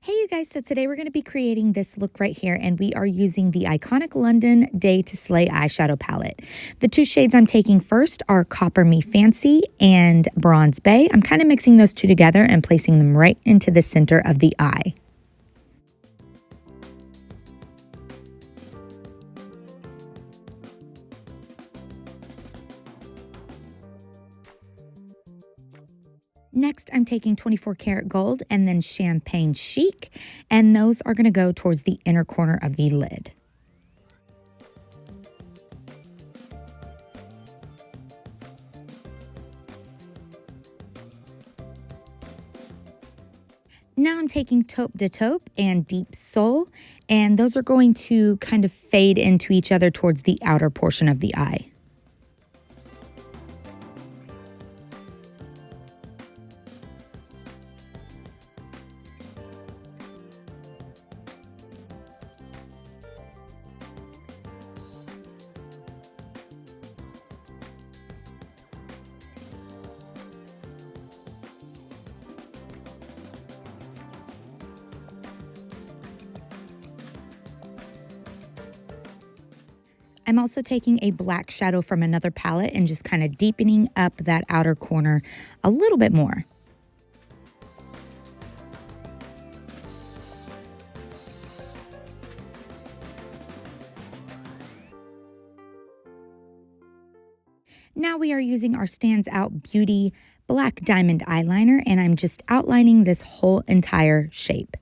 Hey you guys, so today we're going to be creating this look right here, and we are using the iconic London Day to Slay eyeshadow palette. The two shades I'm taking first are Copper Me Fancy and Bronze Bay. I'm kind of mixing those two together and placing them right into the center of the eye. Next, I'm taking 24 karat gold and then Champagne Chic, and those are going to go towards the inner corner of the lid. Now I'm taking Taupe de Taupe and Deep Soul, and those are going to kind of fade into each other towards the outer portion of the eye. I'm also taking a black shadow from another palette and just kind of deepening up that outer corner a little bit more. Now we are using our Stands Out Beauty black diamond eyeliner, and I'm just outlining this whole entire shape.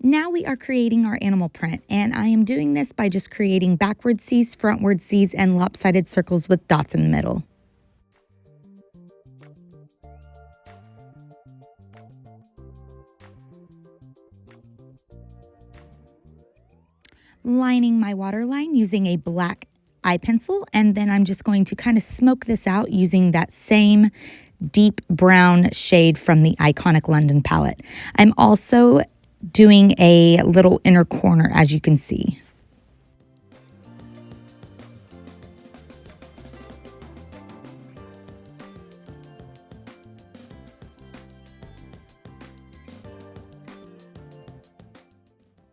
Now we are creating our animal print, and I am doing this by just creating backward C's, frontward C's, and lopsided circles with dots in the middle. Lining my waterline using a black eye pencil, and then I'm just going to kind of smoke this out using that same deep brown shade from the iconic London palette. I'm also doing a little inner corner, as you can see.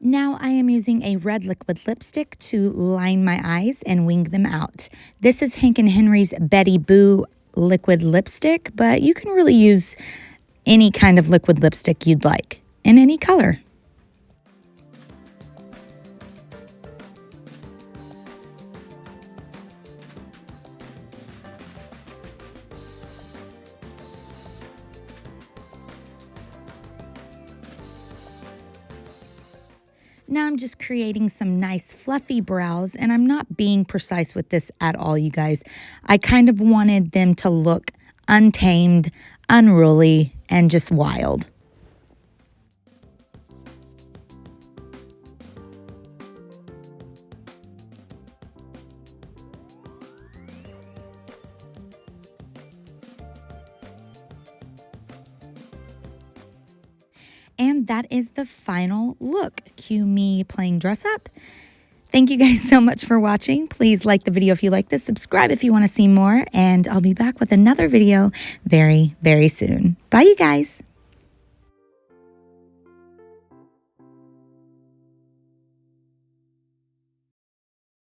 Now I am using a red liquid lipstick to line my eyes and wing them out. This is Hank & Henry's Betty Boo liquid lipstick, but you can really use any kind of liquid lipstick you'd like, in any color. Now I'm just creating some nice fluffy brows, and I'm not being precise with this at all, you guys. I kind of wanted them to look untamed, unruly, and just wild. And that is the final look. Cue me playing dress up. Thank you guys so much for watching. Please like the video if you like this, subscribe if you want to see more, and I'll be back with another video very, very soon. Bye, you guys.